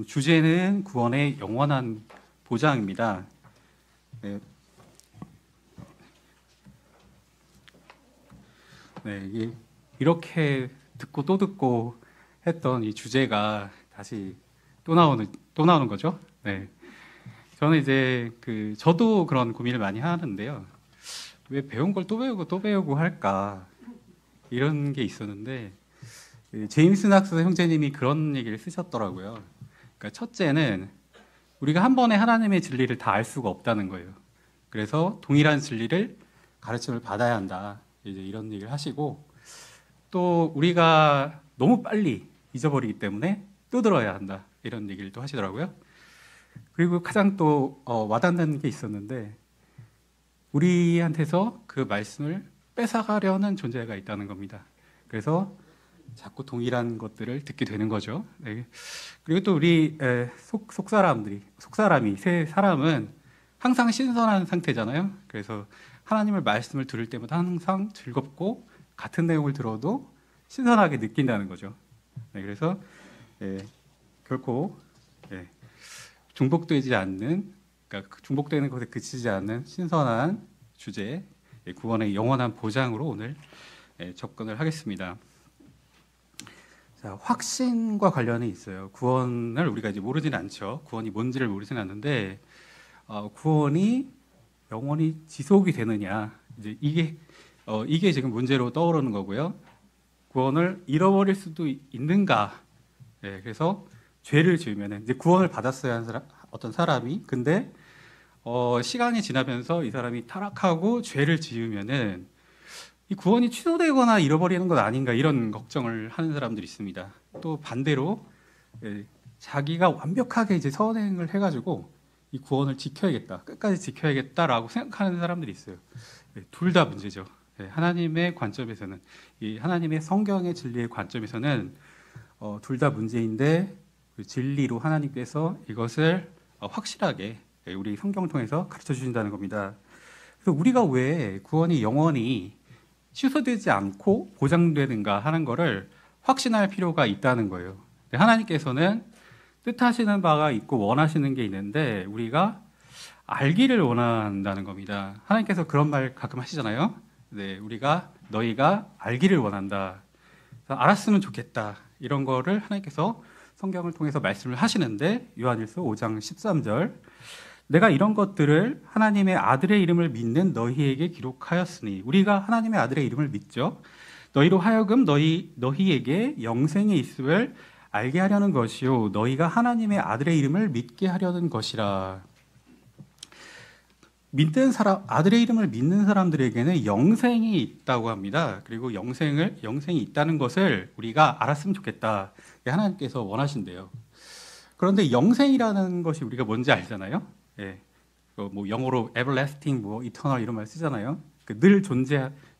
주제는 구원의 영원한 보장입니다. 네, 이렇게 듣고 또 듣고 했던 이 주제가 다시 또 나오는 거죠. 네. 저는 이제 저도 그런 고민을 많이 하는데요. 왜 배운 걸 또 배우고 또 배우고 할까? 이런 게 있었는데, 제임스 낙스 형제님이 그런 얘기를 쓰셨더라고요. 그러니까 첫째는 우리가 한 번에 하나님의 진리를 다 알 수가 없다는 거예요. 그래서 동일한 진리를 가르침을 받아야 한다. 이제 이런 얘기를 하시고, 또 우리가 너무 빨리 잊어버리기 때문에 또 들어야 한다. 이런 얘기를 또 하시더라고요. 그리고 가장 또 와닿는 게 있었는데, 우리한테서 그 말씀을 뺏어가려는 존재가 있다는 겁니다. 그래서 자꾸 동일한 것들을 듣게 되는 거죠. 네. 그리고 또 우리 속사람이 새 사람은 항상 신선한 상태잖아요. 그래서 하나님의 말씀을 들을 때마다 항상 즐겁고 같은 내용을 들어도 신선하게 느낀다는 거죠. 네, 그래서 결코 중복되지 않는, 그러니까 중복되는 것에 그치지 않는 신선한 주제, 구원의 영원한 보장으로 오늘 접근을 하겠습니다. 자, 확신과 관련이 있어요. 구원을 우리가 이제 모르지는 않죠. 구원이 뭔지를 모르지는 않는데, 구원이 영원히 지속이 되느냐, 이제 이게 지금 문제로 떠오르는 거고요. 구원을 잃어버릴 수도 있는가? 그래서 죄를 지으면은 이제 구원을 받았어야 한 어떤 사람이, 근데 시간이 지나면서 이 사람이 타락하고 죄를 지으면은 이 구원이 취소되거나 잃어버리는 것 아닌가, 이런 걱정을 하는 사람들이 있습니다. 또 반대로 자기가 완벽하게 이제 선행을 해가지고 이 구원을 지켜야겠다, 끝까지 지켜야겠다라고 생각하는 사람들이 있어요. 둘 다 문제죠. 하나님의 관점에서는, 이 하나님의 성경의 진리의 관점에서는 둘 다 문제인데, 그 진리로 하나님께서 이것을 확실하게 우리 성경을 통해서 가르쳐 주신다는 겁니다. 그래서 우리가 왜 구원이 영원히 취소되지 않고 보장되는가 하는 것을 확신할 필요가 있다는 거예요. 하나님께서는 뜻하시는 바가 있고 원하시는 게 있는데 우리가 알기를 원한다는 겁니다. 하나님께서 그런 말 가끔 하시잖아요. 네, 너희가 알기를 원한다. 알았으면 좋겠다. 이런 거를 하나님께서 성경을 통해서 말씀을 하시는데, 요한일서 5장 13절, 내가 이런 것들을 하나님의 아들의 이름을 믿는 너희에게 기록하였으니, 우리가 하나님의 아들의 이름을 믿죠. 너희로 하여금 너희에게 영생이 있음을 알게 하려는 것이요, 너희가 하나님의 아들의 이름을 믿게 하려는 것이라. 아들의 이름을 믿는 사람들에게는 영생이 있다고 합니다. 그리고 영생이 있다는 것을 우리가 알았으면 좋겠다. 하나님께서 원하신대요. 그런데 영생이라는 것이 우리가 뭔지 알잖아요. 뭐 영어로 everlasting, 뭐 eternal 이런 말 쓰잖아요.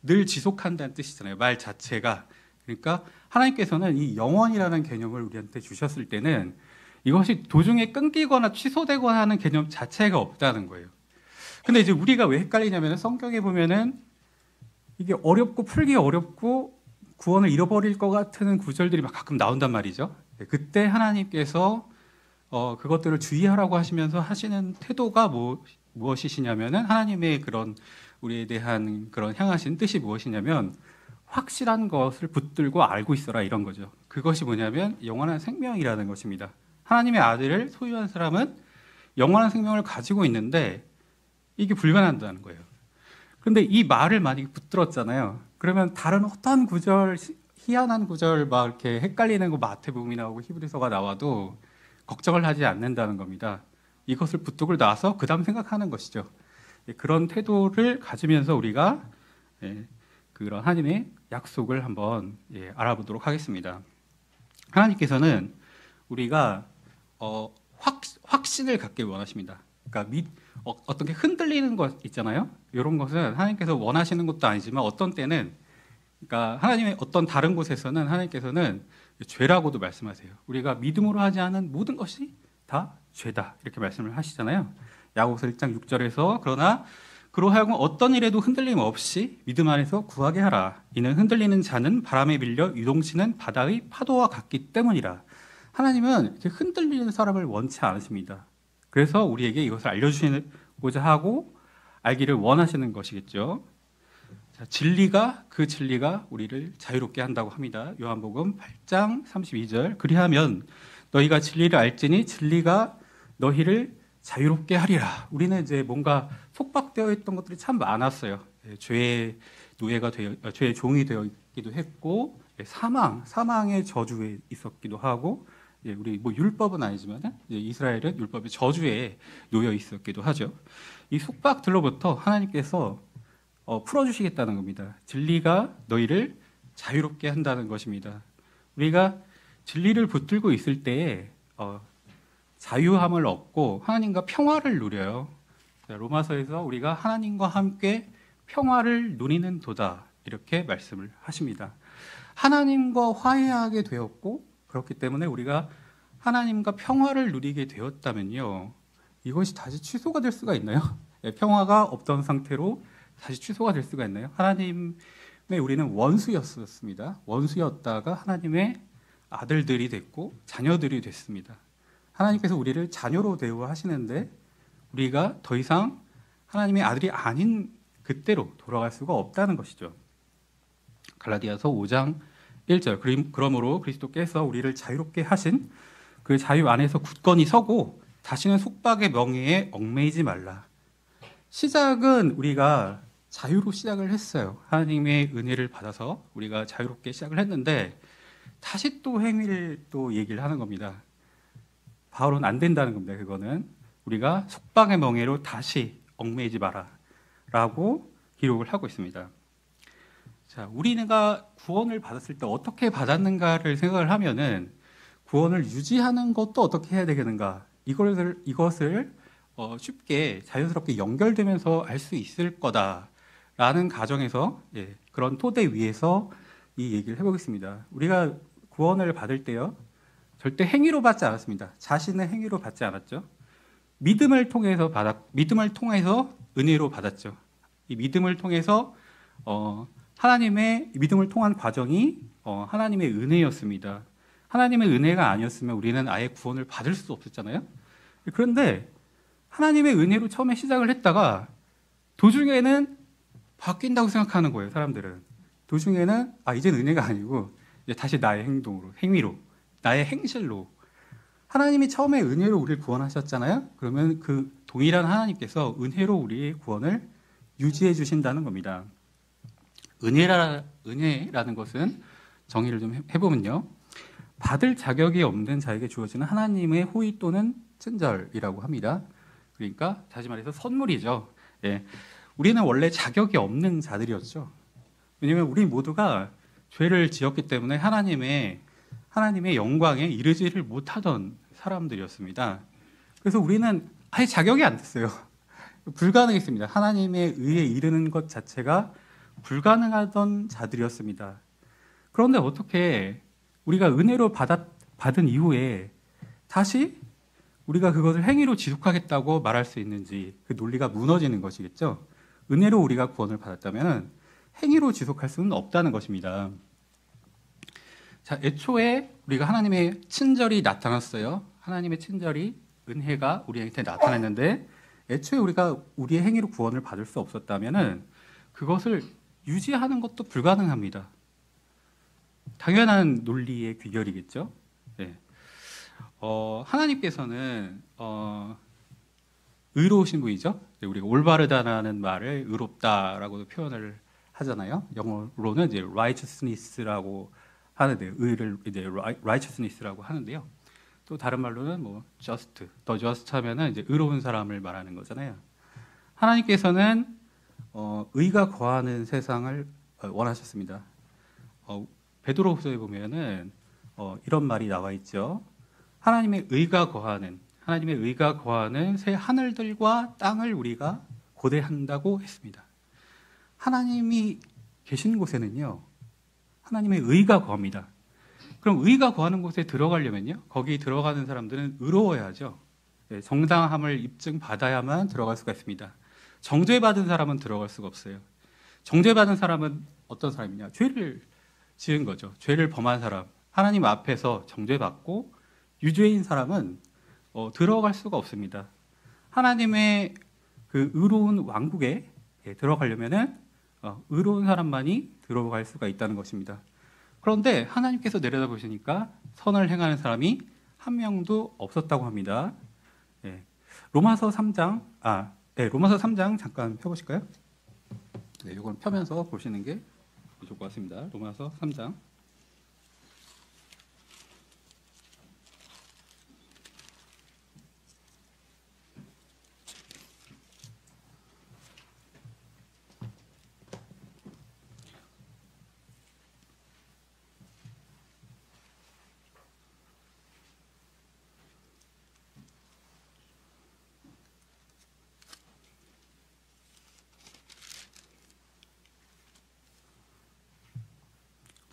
늘 지속한다는 뜻이잖아요. 말 자체가. 그러니까 하나님께서는 이 영원이라는 개념을 우리한테 주셨을 때는 이것이 도중에 끊기거나 취소되거나 하는 개념 자체가 없다는 거예요. 근데 이제 우리가 왜 헷갈리냐면, 성경에 보면은 이게 풀기 어렵고 구원을 잃어버릴 것 같은 구절들이 막 가끔 나온단 말이죠. 그때 하나님께서 그것들을 주의하라고 하시면서 하시는 태도가 무엇이시냐면은, 하나님의 그런 우리에 대한 그런 향하신 뜻이 무엇이냐면, 확실한 것을 붙들고 알고 있어라, 이런 거죠. 그것이 뭐냐면 영원한 생명이라는 것입니다. 하나님의 아들을 소유한 사람은 영원한 생명을 가지고 있는데 이게 불가능하다는 거예요. 그런데 이 말을 만약에 붙들었잖아요. 그러면 다른 어떤 구절, 희한한 구절 막 이렇게 헷갈리는 거, 마태복음이 나오고 히브리서가 나와도 걱정을 하지 않는다는 겁니다. 이것을 붙들고 나서 그 다음 생각하는 것이죠. 그런 태도를 가지면서 우리가 그런 하나님의 약속을 한번 알아보도록 하겠습니다. 하나님께서는 우리가 확신을 갖길 원하십니다. 그러니까 어떤 게 흔들리는 것 있잖아요. 이런 것은 하나님께서 원하시는 것도 아니지만, 어떤 때는, 그러니까 하나님의 어떤 다른 곳에서는 하나님께서는 죄라고도 말씀하세요. 우리가 믿음으로 하지 않은 모든 것이 다 죄다, 이렇게 말씀을 하시잖아요. 야고보서 1장 6절에서 그러나 그로하여금 어떤 일에도 흔들림 없이 믿음 안에서 구하게 하라. 이는 흔들리는 자는 바람에 밀려 유동치는 바다의 파도와 같기 때문이라. 하나님은 이렇게 흔들리는 사람을 원치 않으십니다. 그래서 우리에게 이것을 알려주시고자 하고 알기를 원하시는 것이겠죠. 자, 그 진리가 우리를 자유롭게 한다고 합니다. 요한복음 8장 32절. 그리하면 너희가 진리를 알지니 진리가 너희를 자유롭게 하리라. 우리는 이제 뭔가 속박되어 있던 것들이 참 많았어요. 죄의 죄의 종이 되어 있기도 했고, 사망의 저주에 있었기도 하고, 우리 뭐 율법은 아니지만 이스라엘은 율법의 저주에 놓여 있었기도 하죠. 이 속박들로부터 하나님께서 풀어주시겠다는 겁니다. 진리가 너희를 자유롭게 한다는 것입니다. 우리가 진리를 붙들고 있을 때에 자유함을 얻고 하나님과 평화를 누려요. 로마서에서 우리가 하나님과 함께 평화를 누리는 도다 이렇게 말씀을 하십니다. 하나님과 화해하게 되었고 그렇기 때문에 우리가 하나님과 평화를 누리게 되었다면요, 이것이 다시 취소가 될 수가 있나요? 평화가 없던 상태로 다시 취소가 될 수가 있나요? 하나님의 우리는 원수였습니다. 원수였다가 하나님의 아들들이 됐고 자녀들이 됐습니다. 하나님께서 우리를 자녀로 대우하시는데 우리가 더 이상 하나님의 아들이 아닌 그때로 돌아갈 수가 없다는 것이죠. 갈라디아서 5장 1절. 그러므로 그리스도께서 우리를 자유롭게 하신 그 자유 안에서 굳건히 서고 다시는 속박의 명예에 얽매이지 말라. 시작은 우리가 자유로 시작을 했어요. 하나님의 은혜를 받아서 우리가 자유롭게 시작을 했는데 다시 또 행위를 또 얘기를 하는 겁니다. 바울은 안 된다는 겁니다. 그거는 우리가 속박의 명예로 다시 얽매이지 마라 라고 기록을 하고 있습니다. 자, 우리가 구원을 받았을 때 어떻게 받았는가를 생각을 하면은 구원을 유지하는 것도 어떻게 해야 되겠는가, 이것을 쉽게 자연스럽게 연결되면서 알 수 있을 거다라는 가정에서 그런 토대 위에서 이 얘기를 해보겠습니다. 우리가 구원을 받을 때요, 절대 행위로 받지 않았습니다. 자신의 행위로 받지 않았죠. 믿음을 통해서 은혜로 받았죠. 이 믿음을 통해서 하나님의 믿음을 통한 과정이 하나님의 은혜였습니다. 하나님의 은혜가 아니었으면 우리는 아예 구원을 받을 수 없었잖아요. 그런데 하나님의 은혜로 처음에 시작을 했다가 도중에는 바뀐다고 생각하는 거예요. 사람들은 도중에는 이제는 은혜가 아니고 이제 다시 나의 행위로, 나의 행실로. 하나님이 처음에 은혜로 우리를 구원하셨잖아요. 그러면 그 동일한 하나님께서 은혜로 우리의 구원을 유지해 주신다는 겁니다. 은혜라는 것은 정의를 좀 해보면요, 받을 자격이 없는 자에게 주어지는 하나님의 호의 또는 친절이라고 합니다. 그러니까 다시 말해서 선물이죠. 우리는 원래 자격이 없는 자들이었죠. 왜냐하면 우리 모두가 죄를 지었기 때문에 하나님의 영광에 이르지를 못하던 사람들이었습니다. 그래서 우리는 아예 자격이 안 됐어요. 불가능했습니다. 하나님의 의에 이르는 것 자체가 불가능하던 자들이었습니다. 그런데 어떻게 우리가 은혜로 받은 이후에 다시 우리가 그것을 행위로 지속하겠다고 말할 수 있는지, 그 논리가 무너지는 것이겠죠. 은혜로 우리가 구원을 받았다면 행위로 지속할 수는 없다는 것입니다. 자, 애초에 우리가 하나님의 친절이 나타났어요. 하나님의 친절이, 은혜가 우리한테 나타났는데 애초에 우리가 우리의 행위로 구원을 받을 수 없었다면 그것을 유지하는 것도 불가능합니다. 당연한 논리의 귀결이겠죠. 하나님께서는 의로우신 분이죠. 우리가 올바르다라는 말을 의롭다라고도 표현을 하잖아요. 영어로는 이제 righteousness라고 하는데, 의를 이제 righteousness라고 하는데요. 또 다른 말로는 뭐 just, 더 just 하면은 이제 의로운 사람을 말하는 거잖아요. 하나님께서는 의가 거하는 세상을 원하셨습니다. 베드로후서에 보면은 이런 말이 나와 있죠. 하나님의 의가 거하는 새 하늘들과 땅을 우리가 고대한다고 했습니다. 하나님이 계신 곳에는요, 하나님의 의가 거합니다. 그럼 의가 거하는 곳에 들어가려면요, 거기 들어가는 사람들은 의로워야죠. 정당함을 입증받아야만 들어갈 수가 있습니다. 정죄받은 사람은 들어갈 수가 없어요. 정죄받은 사람은 어떤 사람이냐? 죄를 지은 거죠. 죄를 범한 사람, 하나님 앞에서 정죄받고 유죄인 사람은 들어갈 수가 없습니다. 하나님의 그 의로운 왕국에 들어가려면은 의로운 사람만이 들어갈 수가 있다는 것입니다. 그런데 하나님께서 내려다보시니까 선을 행하는 사람이 한 명도 없었다고 합니다. 로마서 3장, 로마서 3장 잠깐 펴보실까요? 네, 이걸 펴면서 보시는 게 좋을 것 같습니다. 로마서 3장.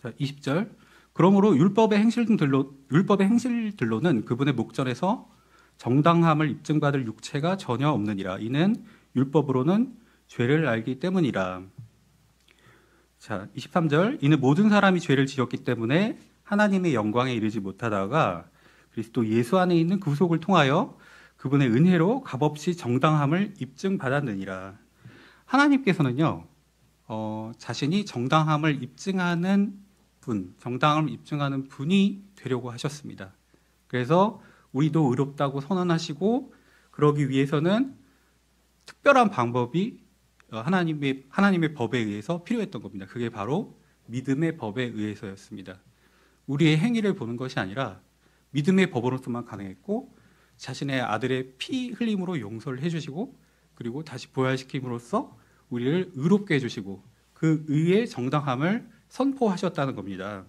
자, 20절. 그러므로 율법의 행실들로는 그분의 목전에서 정당함을 입증받을 육체가 전혀 없느니라. 이는 율법으로는 죄를 알기 때문이라. 자, 23절. 이는 모든 사람이 죄를 지었기 때문에 하나님의 영광에 이르지 못하다가 그리스도 예수 안에 있는 구속을 통하여 그분의 은혜로 값없이 정당함을 입증받았느니라. 하나님께서는요, 자신이 정당함을 입증하는 정당함을 입증하는 분이 되려고 하셨습니다. 그래서 우리도 의롭다고 선언하시고 그러기 위해서는 특별한 방법이 하나님의 법에 의해서 필요했던 겁니다. 그게 바로 믿음의 법에 의해서였습니다. 우리의 행위를 보는 것이 아니라 믿음의 법으로서만 가능했고 자신의 아들의 피 흘림으로 용서를 해주시고 그리고 다시 부활시킴으로써 우리를 의롭게 해주시고 그 의의 정당함을 선포하셨다는 겁니다.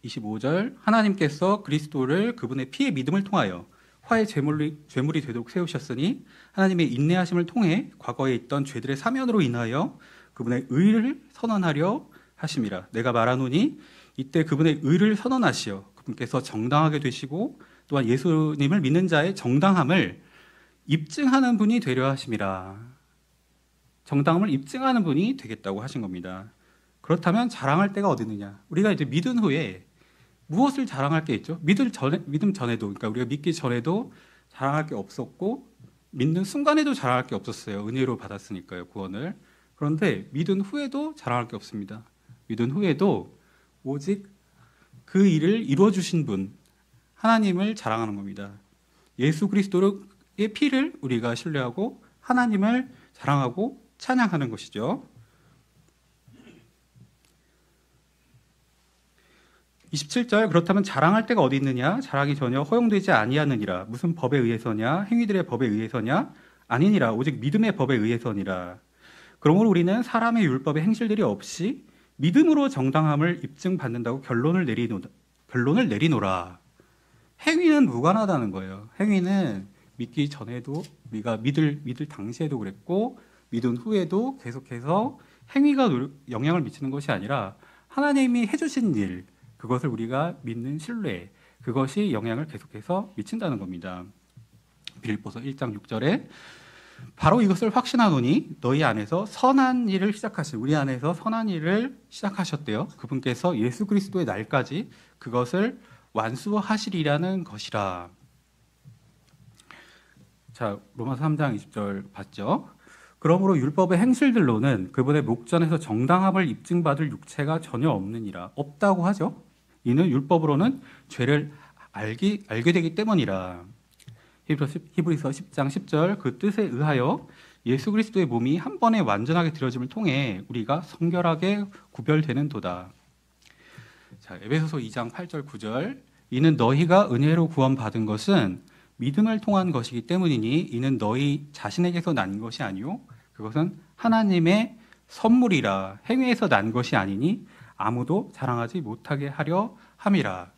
25절. 하나님께서 그리스도를 그분의 피의 믿음을 통하여 화의 죄물이 되도록 세우셨으니 하나님의 인내하심을 통해 과거에 있던 죄들의 사면으로 인하여 그분의 의를 선언하려 하심이라. 내가 말하노니 이때 그분의 의를 선언하시어 그분께서 정당하게 되시고 또한 예수님을 믿는 자의 정당함을 입증하는 분이 되려 하심이라. 정당함을 입증하는 분이 되겠다고 하신 겁니다. 그렇다면 자랑할 때가 어디 있느냐? 우리가 이제 믿은 후에 무엇을 자랑할 게 있죠? 믿음 전에도, 그러니까 우리가 믿기 전에도 자랑할 게 없었고 믿는 순간에도 자랑할 게 없었어요. 은혜로 받았으니까요, 구원을. 그런데 믿은 후에도 자랑할 게 없습니다. 믿은 후에도 오직 그 일을 이루어주신 분, 하나님을 자랑하는 겁니다. 예수 그리스도의 피를 우리가 신뢰하고 하나님을 자랑하고 찬양하는 것이죠. 27절. 그렇다면 자랑할 때가 어디 있느냐? 자랑이 전혀 허용되지 아니하느니라. 무슨 법에 의해서냐? 행위들의 법에 의해서냐? 아니니라. 오직 믿음의 법에 의해서니라. 그러므로 우리는 사람의 율법의 행실들이 없이 믿음으로 정당함을 입증받는다고 결론을 내리노라. 행위는 무관하다는 거예요. 행위는 믿기 전에도 우리가 믿을 당시에도 그랬고 믿은 후에도 계속해서 행위가 영향을 미치는 것이 아니라 하나님이 해주신 일, 그것을 우리가 믿는 신뢰, 그것이 영향을 계속해서 미친다는 겁니다. 빌립보서 1장 6절에 바로 이것을 확신하노니 너희 안에서 선한 일을 우리 안에서 선한 일을 시작하셨대요. 그분께서 예수 그리스도의 날까지 그것을 완수하시리라는 것이라. 자, 로마서 3장 20절 봤죠? 그러므로 율법의 행실들로는 그분의 목전에서 정당함을 입증받을 육체가 전혀 없느니라. 없다고 하죠. 이는 율법으로는 죄를 알게 되기 때문이라. 히브리서 10장 10절. 그 뜻에 의하여 예수 그리스도의 몸이 한 번에 완전하게 드려짐을 통해 우리가 성결하게 구별되는 도다. 자, 에베소서 2장 8절 9절. 이는 너희가 은혜로 구원받은 것은 믿음을 통한 것이기 때문이니 이는 너희 자신에게서 난 것이 아니요 그것은 하나님의 선물이라. 행위에서 난 것이 아니니 아무도 자랑하지 못하게 하려 함이라.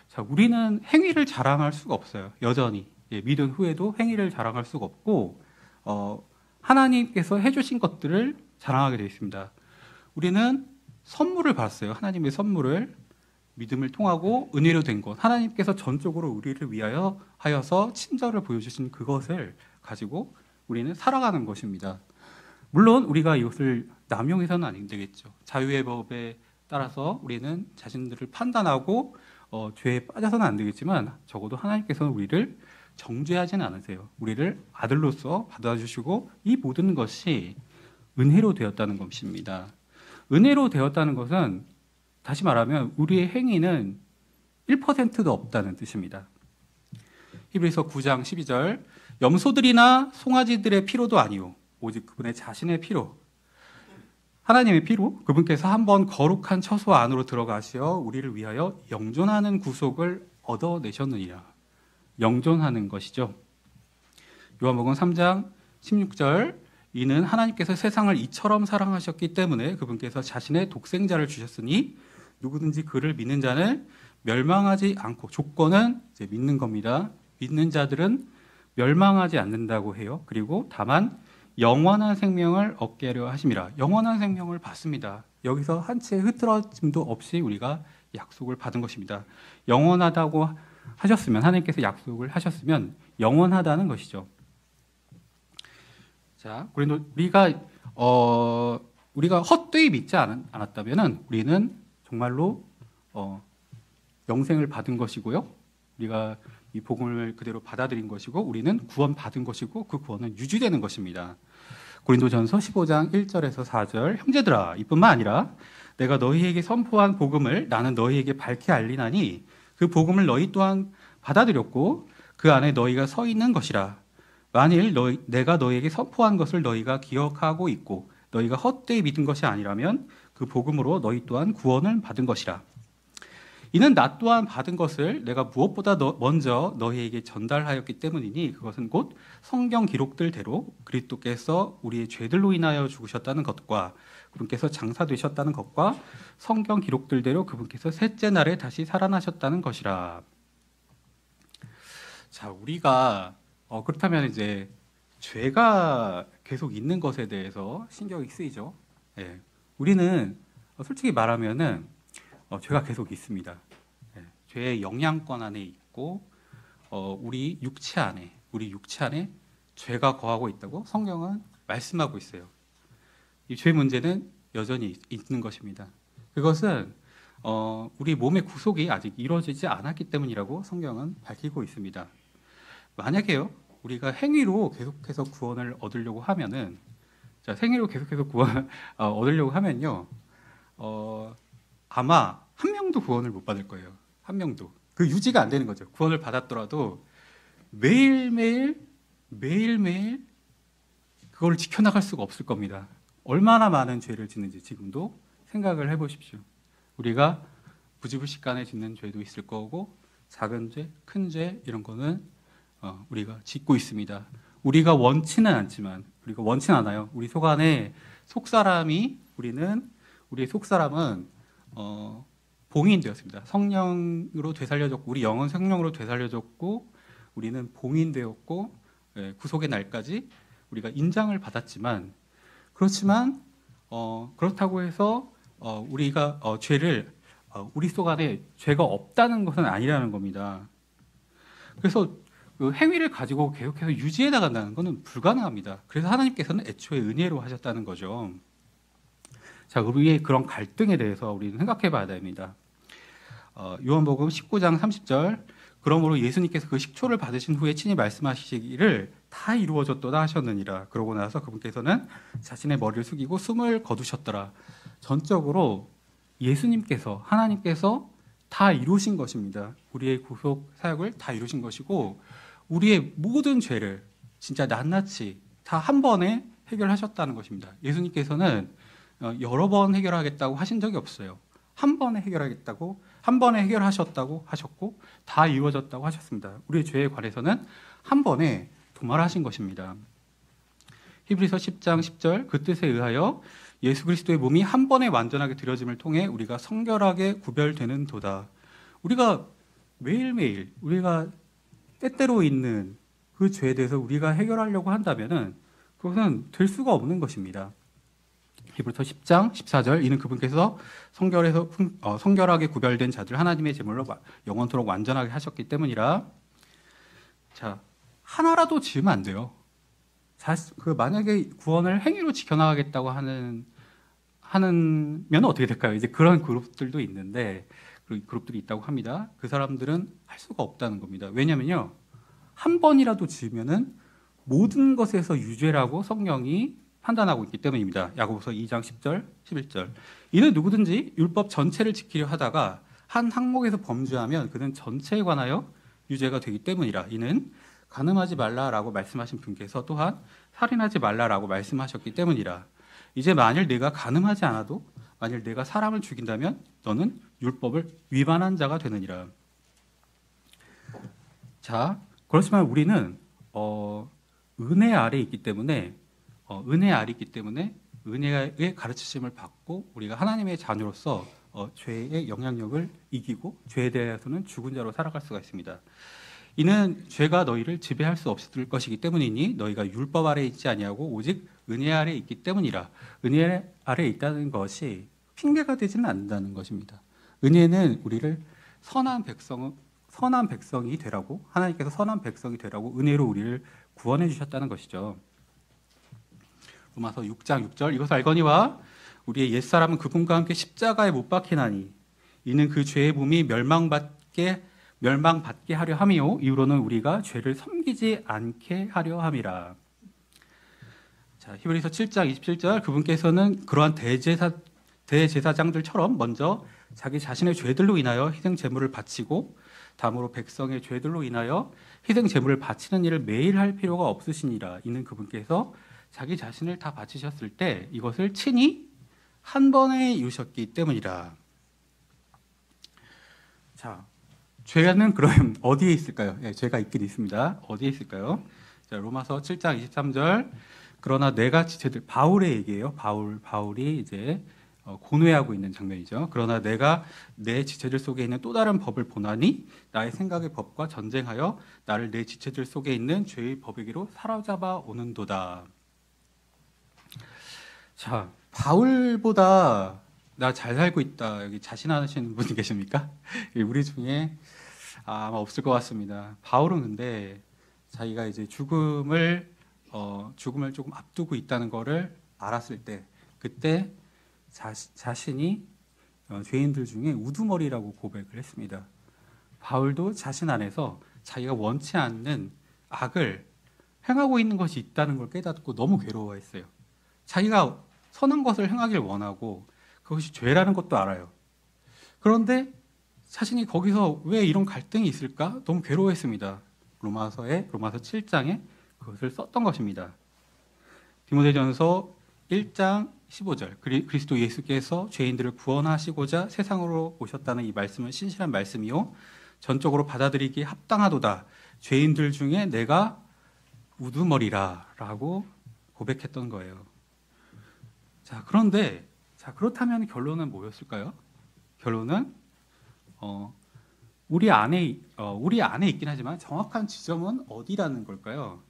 자, 우리는 행위를 자랑할 수가 없어요. 여전히 믿은 후에도 행위를 자랑할 수가 없고 하나님께서 해주신 것들을 자랑하게 되어 있습니다. 우리는 선물을 받았어요. 하나님의 선물을 믿음을 통하고 은혜로 된 것, 하나님께서 전적으로 우리를 위하여 하여서 친절을 보여주신 그것을 가지고 우리는 살아가는 것입니다. 물론 우리가 이것을 남용해서는 안 되겠죠. 자유의 법에 따라서 우리는 자신들을 판단하고 죄에 빠져서는 안 되겠지만 적어도 하나님께서는 우리를 정죄하지는 않으세요. 우리를 아들로서 받아주시고 이 모든 것이 은혜로 되었다는 것입니다. 은혜로 되었다는 것은 다시 말하면 우리의 행위는 1%도 없다는 뜻입니다. 히브리서 9장 12절 염소들이나 송아지들의 피로도 아니오 오직 그분의 자신의 피로 하나님의 피로 그분께서 한번 거룩한 처소 안으로 들어가시어 우리를 위하여 영존하는 구속을 얻어내셨느니라. 영존하는 것이죠. 요한복음 3장 16절 이는 하나님께서 세상을 이처럼 사랑하셨기 때문에 그분께서 자신의 독생자를 주셨으니 누구든지 그를 믿는 자는 멸망하지 않고 조건은 이제 믿는 겁니다. 믿는 자들은 멸망하지 않는다고 해요. 그리고 다만 영원한 생명을 얻게 하려 하심이라. 영원한 생명을 받습니다. 여기서 한 채의 흐트러짐도 없이 우리가 약속을 받은 것입니다. 영원하다고 하셨으면 하나님께서 약속을 하셨으면 영원하다는 것이죠. 자, 우리가 헛되이 믿지 않았다면은 우리는 정말로 영생을 받은 것이고요. 우리가 이 복음을 그대로 받아들인 것이고 우리는 구원받은 것이고 그 구원은 유지되는 것입니다. 고린도전서 15장 1절에서 4절 형제들아 이뿐만 아니라 내가 너희에게 선포한 복음을 나는 너희에게 밝히 알리나니 그 복음을 너희 또한 받아들였고 그 안에 너희가 서 있는 것이라. 만일 내가 너희에게 선포한 것을 너희가 기억하고 있고 너희가 헛되이 믿은 것이 아니라면 그 복음으로 너희 또한 구원을 받은 것이라. 이는 나 또한 받은 것을 내가 무엇보다 먼저 너희에게 전달하였기 때문이니 그것은 곧 성경 기록들대로 그리스도께서 우리의 죄들로 인하여 죽으셨다는 것과 그분께서 장사되셨다는 것과 성경 기록들대로 그분께서 셋째 날에 다시 살아나셨다는 것이라. 자, 우리가 그렇다면 이제 죄가 계속 있는 것에 대해서 신경이 쓰이죠. 예. 우리는 솔직히 말하면은 죄가 계속 있습니다. 예. 죄의 영향권 안에 있고 우리 육체 안에 죄가 거하고 있다고 성경은 말씀하고 있어요. 이 죄 문제는 여전히 있는 것입니다. 그것은 우리 몸의 구속이 아직 이루어지지 않았기 때문이라고 성경은 밝히고 있습니다. 만약에요, 우리가 행위로 계속해서 구원을 얻으려고 하면은, 행위로 계속해서 구원을 얻으려고 하면요, 아마 한 명도 구원을 못 받을 거예요. 한 명도. 그 유지가 안 되는 거죠. 구원을 받았더라도 매일매일 그걸 지켜나갈 수가 없을 겁니다. 얼마나 많은 죄를 짓는지 지금도 생각을 해보십시오. 우리가 부지불식간에 짓는 죄도 있을 거고 작은 죄, 큰 죄 이런 거는 우리가 짓고 있습니다. 우리가 원치는 않아요. 우리 속 안에 우리의 속사람은 봉인되었습니다. 성령으로 되살려졌고 우리 영은 성령으로 되살려졌고 우리는 봉인되었고 구속의 날까지 우리가 인장을 받았지만 그렇다고 해서 우리가 우리 속 안에 죄가 없다는 것은 아니라는 겁니다. 그래서 그 행위를 가지고 계속해서 유지해 나간다는 것은 불가능합니다. 그래서 하나님께서는 애초에 은혜로 하셨다는 거죠. 자, 우리의 그런 갈등에 대해서 우리는 생각해 봐야 됩니다. 요한복음 19장 30절 그러므로 예수님께서 그 식초를 받으신 후에 친히 말씀하시기를 다 이루어졌도다 하셨느니라. 그러고 나서 그분께서는 자신의 머리를 숙이고 숨을 거두셨더라. 전적으로 하나님께서 다 이루신 것입니다. 우리의 구속 사역을 다 이루신 것이고 우리의 모든 죄를 진짜 낱낱이 다 한 번에 해결하셨다는 것입니다. 예수님께서는 여러 번 해결하겠다고 하신 적이 없어요. 한 번에 해결하셨다고 하셨고 다 이루어졌다고 하셨습니다. 우리의 죄에 관해서는 한 번에 도말하신 것입니다. 히브리서 10장 10절 그 뜻에 의하여 예수 그리스도의 몸이 한 번에 완전하게 드려짐을 통해 우리가 성결하게 구별되는 도다. 우리가 매일매일 우리가 때때로 있는 그 죄에 대해서 우리가 해결하려고 한다면은 그것은 될 수가 없는 것입니다. 히브리서 10장 14절 이는 그분께서 성결하게 구별된 자들 하나님의 제물로 영원토록 완전하게 하셨기 때문이라. 자, 하나라도 지으면 안 돼요. 만약에 구원을 행위로 지켜나가겠다고 하는 면 어떻게 될까요? 이제 그런 그룹들도 있는데 그룹들이 있다고 합니다. 그 사람들은 할 수가 없다는 겁니다. 왜냐면요, 한 번이라도 지으면은 모든 것에서 유죄라고 성경이 판단하고 있기 때문입니다. 야고보서 2장 10절, 11절. 이는 누구든지 율법 전체를 지키려 하다가 한 항목에서 범죄하면 그는 전체에 관하여 유죄가 되기 때문이라. 이는 간음하지 말라라고 말씀하신 분께서 또한 살인하지 말라라고 말씀하셨기 때문이라. 이제 만일 내가 간음하지 않아도 만일 내가 사람을 죽인다면 너는 율법을 위반한 자가 되느니라. 자, 그렇지만 우리는 은혜 아래 있기 때문에 은혜의 가르치심을 받고 우리가 하나님의 자녀로서 죄의 영향력을 이기고 죄에 대해서는 죽은 자로 살아갈 수가 있습니다. 이는 죄가 너희를 지배할 수 없을 것이기 때문이니 너희가 율법 아래 있지 아니하고 오직 은혜 아래 있기 때문이라. 은혜 아래 있다는 것이 핑계가 되지는 않는다는 것입니다. 은혜는 우리를 선한 백성이 되라고, 하나님께서 선한 백성이 되라고 은혜로 우리를 구원해 주셨다는 것이죠. 로마서 6장 6절, 이것을 알거니와 우리의 옛사람은 그분과 함께 십자가에 못 박히나니 이는 그 죄의 몸이 멸망받게 하려 함이요 이후로는 우리가 죄를 섬기지 않게 하려 함이라. 자, 히브리서 7장 27절, 그분께서는 그러한 대제사장들처럼 먼저 자기 자신의 죄들로 인하여 희생 제물을 바치고 다음으로 백성의 죄들로 인하여 희생 제물을 바치는 일을 매일 할 필요가 없으시니라. 이는 그분께서 자기 자신을 다 바치셨을 때 이것을 친히 한 번에 이루셨기 때문이라. 자, 죄는 그럼 어디에 있을까요? 네, 죄가 있긴 있습니다. 어디에 있을까요? 자, 로마서 7장 23절. 그러나 내가 지체들, 바울의 얘기예요. 바울이 이제 고뇌하고 있는 장면이죠. 그러나 내가 내 지체들 속에 있는 또 다른 법을 보나니 나의 생각의 법과 전쟁하여 나를 내 지체들 속에 있는 죄의 법에게로 사로잡아 오는도다. 자, 바울보다 나 잘 살고 있다, 여기 자신하시는 분이 계십니까? 우리 중에 아마 없을 것 같습니다. 바울은 근데 자기가 이제 죽음을 조금 앞두고 있다는 것을 알았을 때, 그때 자신이 죄인들 중에 우두머리라고 고백을 했습니다. 바울도 자신 안에서 자기가 원치 않는 악을 행하고 있는 것이 있다는 걸 깨닫고 너무 괴로워했어요. 자기가 선한 것을 행하길 원하고 그것이 죄라는 것도 알아요. 그런데 자신이 거기서 왜 이런 갈등이 있을까? 너무 괴로워했습니다. 로마서 7장에 그것을 썼던 것입니다. 디모데전서 1장 15절, 그리스도 예수께서 죄인들을 구원하시고자 세상으로 오셨다는 이 말씀은 신실한 말씀이요 전적으로 받아들이기에 합당하도다. 죄인들 중에 내가 우두머리라 라고 고백했던 거예요. 자, 그런데 그렇다면 결론은 뭐였을까요? 결론은 우리 안에 있긴 하지만 정확한 지점은 어디라는 걸까요?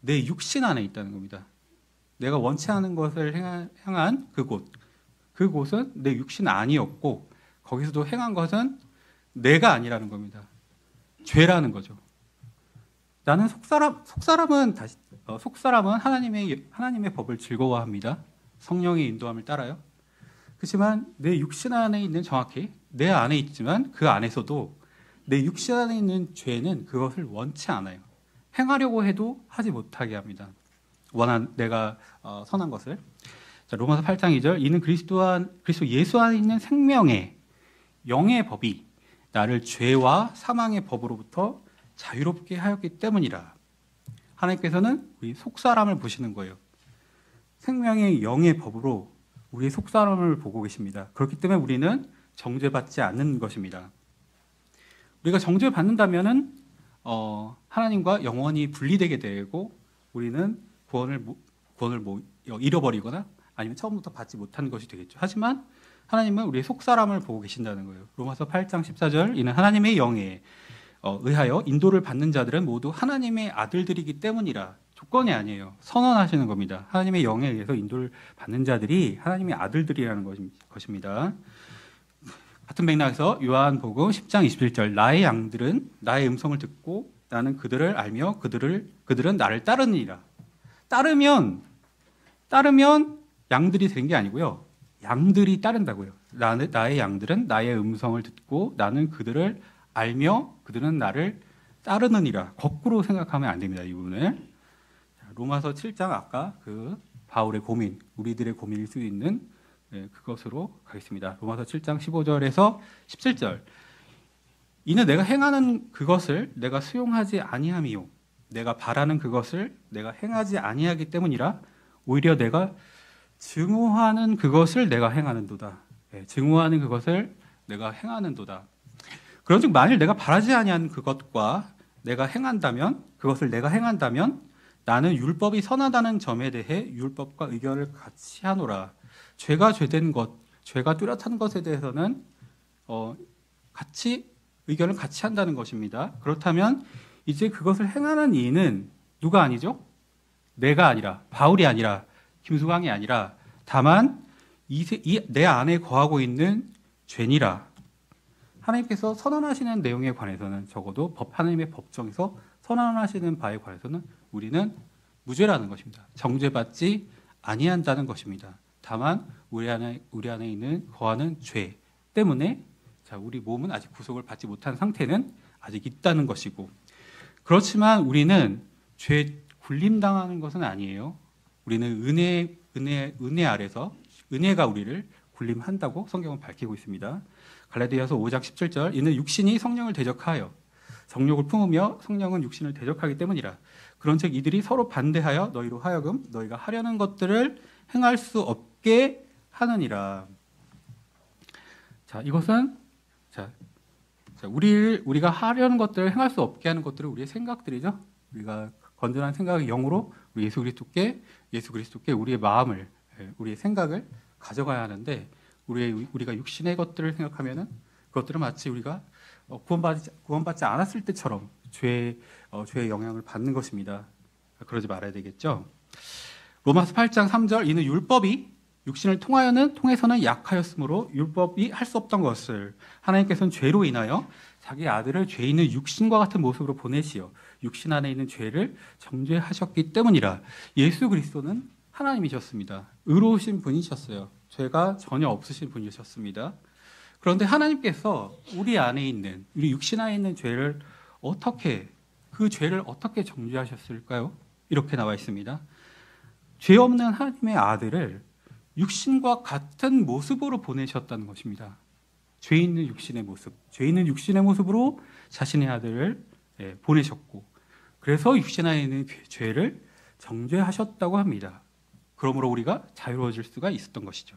내 육신 안에 있다는 겁니다. 내가 원치 않은 것을 행한 그곳은 내 육신 아니었고 거기서도 행한 것은 내가 아니라는 겁니다. 죄라는 거죠. 나는 속사람은 하나님의 법을 즐거워합니다. 성령의 인도함을 따라요. 그렇지만 내 육신 안에 있는, 정확히 내 안에 있지만 그 안에서도 내 육신 안에 있는 죄는 그것을 원치 않아요. 행하려고 해도 하지 못하게 합니다. 내가 선한 것을. 자, 로마서 8장 2절, 이는 그리스도 예수 안에 있는 생명의 영의 법이 나를 죄와 사망의 법으로부터 자유롭게 하였기 때문이라. 하나님께서는 우리 속사람을 보시는 거예요. 생명의 영의 법으로 우리의 속사람을 보고 계십니다. 그렇기 때문에 우리는 정죄받지 않는 것입니다. 우리가 정죄를 받는다면은 하나님과 영원히 분리되게 되고 우리는 구원을 잃어버리거나 아니면 처음부터 받지 못한 것이 되겠죠. 하지만 하나님은 우리의 속사람을 보고 계신다는 거예요. 로마서 8장 14절, 이는 하나님의 영에 의하여 인도를 받는 자들은 모두 하나님의 아들들이기 때문이라. 조건이 아니에요. 선언하시는 겁니다. 하나님의 영에 의해서 인도를 받는 자들이 하나님의 아들들이라는 것입니다. 같은 맥락에서 요한복음 10장 21절, 나의 양들은 나의 음성을 듣고 나는 그들을 알며 그들은 나를 따르느니라. 따르면 양들이 되는 게 아니고요. 양들이 따른다고요. 나의 양들은 나의 음성을 듣고 나는 그들을 알며 그들은 나를 따르느니라. 거꾸로 생각하면 안 됩니다. 이 부분을. 로마서 7장 아까 그 바울의 고민, 우리들의 고민일 수 있는 그것으로 가겠습니다. 로마서 7장 15절에서 17절. 이는 내가 행하는 그것을 내가 수용하지 아니함이요 내가 바라는 그것을 내가 행하지 아니하기 때문이라. 오히려 내가 증오하는 그것을 내가 행하는도다. 증오하는 그것을 내가 행하는도다. 그런즉 만일 내가 바라지 아니하는 그것과 내가 행한다면, 그것을 내가 행한다면 나는 율법이 선하다는 점에 대해 율법과 의견을 같이 하노라. 죄가 죄된 것, 죄가 뚜렷한 것에 대해서는 같이 의견을 같이 한다는 것입니다. 그렇다면 이제 그것을 행하는 이는 누가 아니죠? 내가 아니라, 바울이 아니라, 김수광이 아니라 다만 내 안에 거하고 있는 죄니라. 하나님께서 선언하시는 내용에 관해서는 적어도 하나님의 법정에서 선언하시는 바에 관해서는 우리는 무죄라는 것입니다. 정죄받지 아니한다는 것입니다. 다만 우리 안에 있는 거하는 죄 때문에 우리 몸은 아직 구속을 받지 못한 상태는 아직 있다는 것이고, 그렇지만 우리는 죄 굴림당하는 것은 아니에요. 우리는 은혜 아래서 은혜가 우리를 굴림한다고 성경은 밝히고 있습니다. 갈라디아서 5장 17절. 이는 육신이 성령을 대적하여 정욕을 품으며 성령은 육신을 대적하기 때문이라. 그런즉 이들이 서로 반대하여 너희로 하여금 너희가 하려는 것들을 행할 수 없게 하느니라. 자, 이것은 우리가 하려는 것들을 행할 수 없게 하는 것들은 우리의 생각들이죠. 우리가 건전한 생각의 영으로 우리 예수 그리스도께 우리의 마음을, 우리의 생각을 가져가야 하는데, 우리가 육신의 것들을 생각하면은 그것들은 마치 우리가 구원받지 않았을 때처럼 죄의 영향을 받는 것입니다. 그러지 말아야 되겠죠. 로마서 8장 3절. 이는 율법이 육신을 통해서는 약하였으므로 율법이 할 수 없던 것을 하나님께서는 죄로 인하여 자기 아들을 죄 있는 육신과 같은 모습으로 보내시어 육신 안에 있는 죄를 정죄하셨기 때문이라. 예수 그리스도는 하나님이셨습니다. 의로우신 분이셨어요. 죄가 전혀 없으신 분이셨습니다. 그런데 하나님께서 우리 육신 안에 있는 그 죄를 어떻게 정죄하셨을까요? 이렇게 나와 있습니다. 죄 없는 하나님의 아들을 육신과 같은 모습으로 보내셨다는 것입니다. 죄 있는 육신의 모습으로 자신의 아들을 보내셨고, 그래서 육신 안에 있는 죄를 정죄하셨다고 합니다. 그러므로 우리가 자유로워질 수가 있었던 것이죠.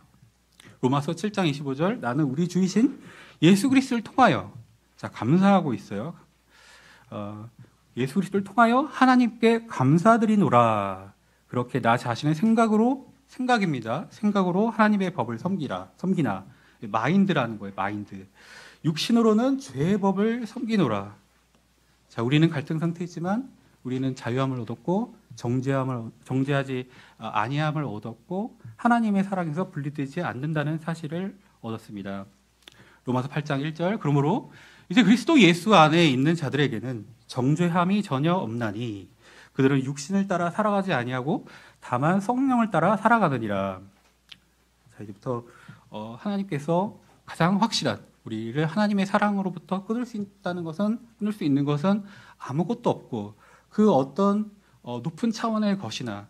로마서 7장 25절. 나는 우리 주이신 예수 그리스도를 통하여, 감사하고 있어요. 예수 그리스도를 통하여 하나님께 감사드리노라. 그렇게 나 자신의 생각으로 하나님의 법을 섬기나. 마인드라는 거예요. 마인드. 육신으로는 죄의 법을 섬기노라. 우리는 갈등 상태이지만 우리는 자유함을 얻었고 정죄하지 아니함을 얻었고 하나님의 사랑에서 분리되지 않는다는 사실을 얻었습니다. 로마서 8장 1절. 그러므로 이제 그리스도 예수 안에 있는 자들에게는 정죄함이 전혀 없나니 그들은 육신을 따라 살아가지 아니하고 다만 성령을 따라 살아가느니라. 이제부터 하나님께서 가장 확실한, 우리를 하나님의 사랑으로부터 끊을 수 있는 것은 아무것도 없고, 그 어떤 높은 차원의 것이나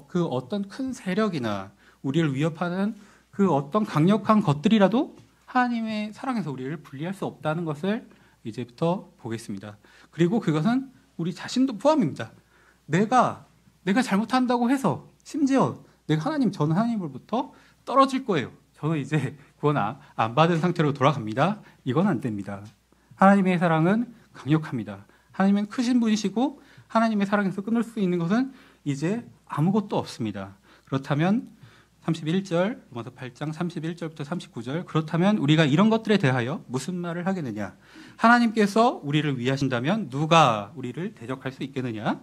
그 어떤 큰 세력이나 우리를 위협하는 그 어떤 강력한 것들이라도 하나님의 사랑에서 우리를 분리할 수 없다는 것을 이제부터 보겠습니다. 그리고 그것은 우리 자신도 포함입니다. 내가 잘못한다고 해서 심지어 저는 하나님으로부터 떨어질 거예요. 저는 이제 구원 안 받은 상태로 돌아갑니다. 이건 안 됩니다. 하나님의 사랑은 강력합니다. 하나님은 크신 분이시고 하나님의 사랑에서 끊을 수 있는 것은 이제 아무것도 없습니다. 그렇다면 31절, 로마서 8장 31절부터 39절. 그렇다면 우리가 이런 것들에 대하여 무슨 말을 하겠느냐? 하나님께서 우리를 위하신다면 누가 우리를 대적할 수 있겠느냐?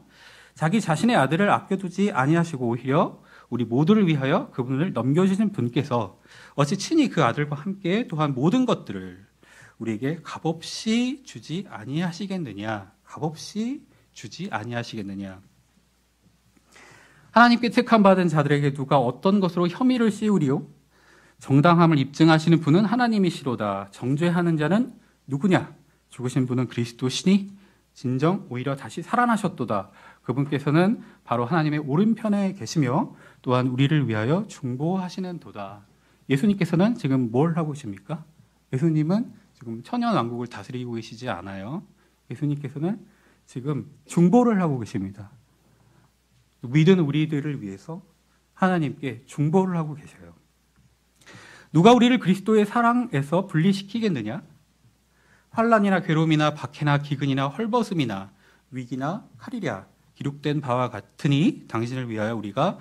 자기 자신의 아들을 아껴두지 아니하시고 오히려 우리 모두를 위하여 그분을 넘겨주신 분께서 어찌 친히 그 아들과 함께 또한 모든 것들을 우리에게 값없이 주지 아니하시겠느냐? 값없이 주지 아니하시겠느냐? 하나님께 택함 받은 자들에게 누가 어떤 것으로 혐의를 씌우리요? 정당함을 입증하시는 분은 하나님이시로다. 정죄하는 자는 누구냐? 죽으신 분은 그리스도시니 진정 오히려 다시 살아나셨도다. 그분께서는 바로 하나님의 오른편에 계시며 또한 우리를 위하여 중보하시는 도다. 예수님께서는 지금 뭘 하고 계십니까? 예수님은 지금 천연왕국을 다스리고 계시지 않아요. 예수님께서는 지금 중보를 하고 계십니다. 믿은 우리들을 위해서 하나님께 중보를 하고 계셔요. 누가 우리를 그리스도의 사랑에서 분리시키겠느냐? 환난이나 괴로움이나 박해나 기근이나 헐벗음이나 위기나 칼이랴 기록된 바와 같으니 당신을 위하여 우리가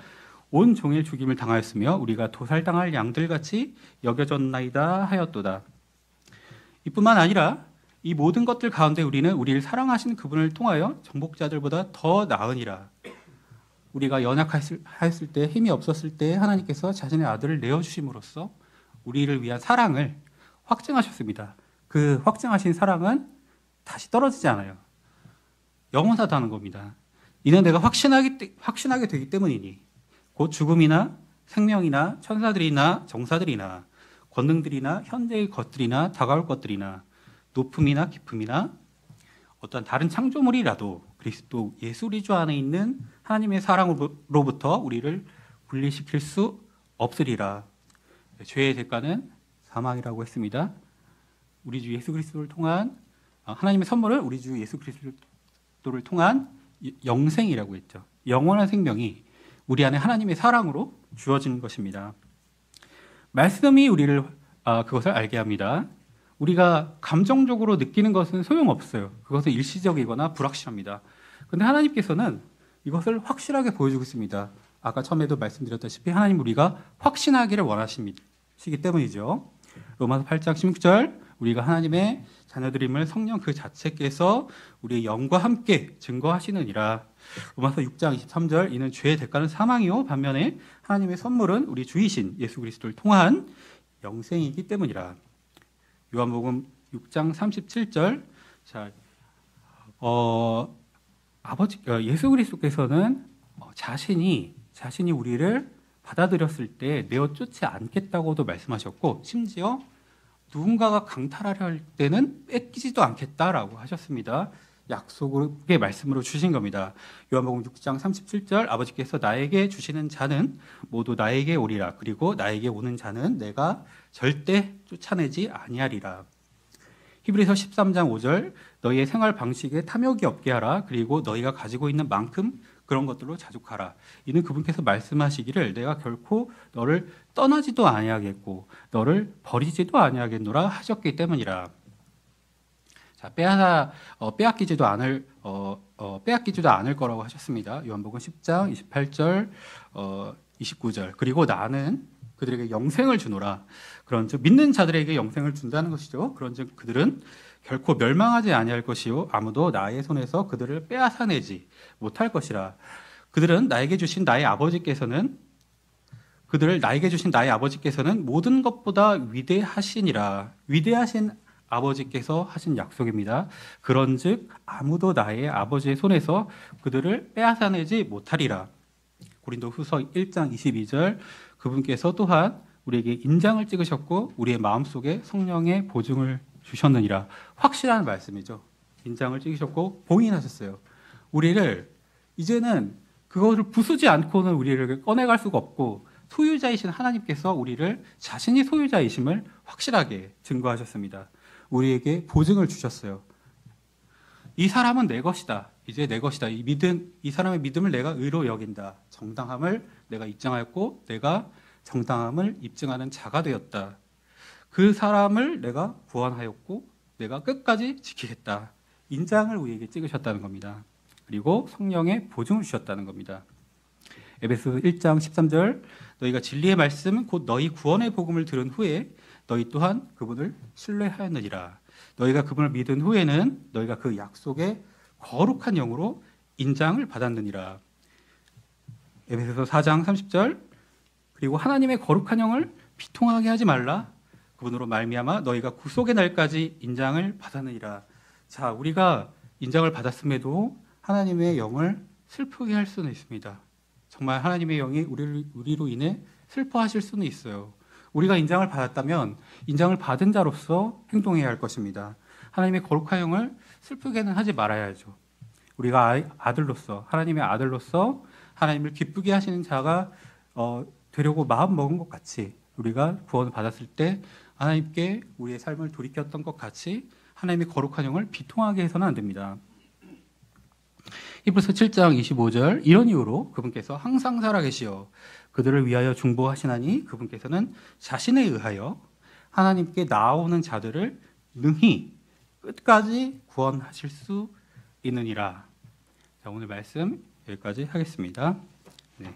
온 종일 죽임을 당하였으며 우리가 도살당할 양들같이 여겨졌나이다 하였도다. 이뿐만 아니라 이 모든 것들 가운데 우리는 우리를 사랑하신 그분을 통하여 정복자들보다 더 나으니라. 우리가 연약하였을 때, 힘이 없었을 때 하나님께서 자신의 아들을 내어주심으로써 우리를 위한 사랑을 확증하셨습니다. 그 확증하신 사랑은 다시 떨어지지 않아요. 영원하다는 겁니다. 이는 내가 확신하게 되기 때문이니 곧 죽음이나 생명이나 천사들이나 정사들이나 권능들이나 현재의 것들이나 다가올 것들이나 높음이나 깊음이나 어떤 다른 창조물이라도 그리스도 예수 그리스도 안에 있는 하나님의 사랑으로부터 우리를 분리시킬 수 없으리라. 죄의 대가는 사망이라고 했습니다. 우리 주 예수 그리스도를 통한 하나님의 선물을 우리 주 예수 그리스도를 통한 영생이라고 했죠. 영원한 생명이 우리 안에 하나님의 사랑으로 주어진 것입니다. 말씀이 우리를 그것을 알게 합니다. 우리가 감정적으로 느끼는 것은 소용없어요. 그것은 일시적이거나 불확실합니다. 그런데 하나님께서는 이것을 확실하게 보여주고 있습니다. 아까 처음에도 말씀드렸다시피 하나님 우리가 확신하기를 원하시기 때문이죠. 로마서 8장 16절 우리가 하나님의 자녀들임을 성령 그 자체께서 우리의 영과 함께 증거하시느니라. 로마서 6장 23절 이는 죄의 대가는 사망이요 반면에 하나님의 선물은 우리 주이신 예수 그리스도를 통한 영생이기 때문이라. 요한복음 6장 37절 자, 예수 그리스도께서는 자신이 우리를 받아들였을 때 내어 쫓지 않겠다고도 말씀하셨고 심지어 누군가가 강탈하려 할 때는 뺏기지도 않겠다라고 하셨습니다. 약속의 말씀으로 주신 겁니다. 요한복음 6장 37절 아버지께서 나에게 주시는 자는 모두 나에게 오리라. 그리고 나에게 오는 자는 내가 절대 쫓아내지 아니하리라. 히브리서 13장 5절 너희의 생활 방식에 탐욕이 없게 하라. 그리고 너희가 가지고 있는 만큼 그런 것들로 자족하라. 이는 그분께서 말씀하시기를 내가 결코 너를 떠나지도 아니하겠고 너를 버리지도 아니하겠노라 하셨기 때문이라. 자, 빼앗기지도 않을 거라고 하셨습니다. 요한복음 10장 28절 29절 그리고 나는 그들에게 영생을 주노라. 그런즉 믿는 자들에게 영생을 준다는 것이죠. 그런즉 그들은 결코 멸망하지 아니할 것이요 아무도 나의 손에서 그들을 빼앗아내지 못할 것이라. 그들을 나에게 주신 나의 아버지께서는 모든 것보다 위대하시니라. 위대하신 아버지께서 하신 약속입니다. 그런즉 아무도 나의 아버지의 손에서 그들을 빼앗아내지 못하리라. 고린도후서 1장 22절 그분께서 또한 우리에게 인장을 찍으셨고 우리의 마음속에 성령의 보증을 주셨느니라. 확실한 말씀이죠. 인장을 찍으셨고 봉인하셨어요. 우리를 이제는 그것을 부수지 않고는 우리를 꺼내갈 수가 없고 소유자이신 하나님께서 우리를 자신이 소유자이심을 확실하게 증거하셨습니다. 우리에게 보증을 주셨어요. 이 사람은 내 것이다. 이제 내 것이다. 이 사람의 믿음을 내가 의로 여긴다. 정당함을 내가 입증하였고 내가 정당함을 입증하는 자가 되었다. 그 사람을 내가 구원하였고 내가 끝까지 지키겠다. 인장을 우리에게 찍으셨다는 겁니다. 그리고 성령의 보증을 주셨다는 겁니다. 에베소서 1장 13절 너희가 진리의 말씀 곧 너희 구원의 복음을 들은 후에 너희 또한 그분을 신뢰하였느니라. 너희가 그분을 믿은 후에는 너희가 그 약속의 거룩한 영으로 인장을 받았느니라. 에베소서 4장 30절 그리고 하나님의 거룩한 영을 비통하게 하지 말라. 그분으로 말미암아 너희가 구속의 날까지 인장을 받았느니라. 자, 우리가 인장을 받았음에도 하나님의 영을 슬프게 할 수는 있습니다. 정말 하나님의 영이 우리로 인해 슬퍼하실 수는 있어요. 우리가 인정을 받았다면 인정을 받은 자로서 행동해야 할 것입니다. 하나님의 거룩한 영을 슬프게는 하지 말아야죠. 우리가 아들로서, 하나님의 아들로서 하나님을 기쁘게 하시는 자가 되려고 마음 먹은 것 같이, 우리가 구원을 받았을 때 하나님께 우리의 삶을 돌이켰던 것 같이 하나님의 거룩한 영을 비통하게 해서는 안 됩니다. 히브리서 7장 25절, 이런 이유로 그분께서 항상 살아계시어 그들을 위하여 중보하시나니 그분께서는 자신에 의하여 하나님께 나아오는 자들을 능히 끝까지 구원하실 수 있느니라. 자, 오늘 말씀 여기까지 하겠습니다. 네.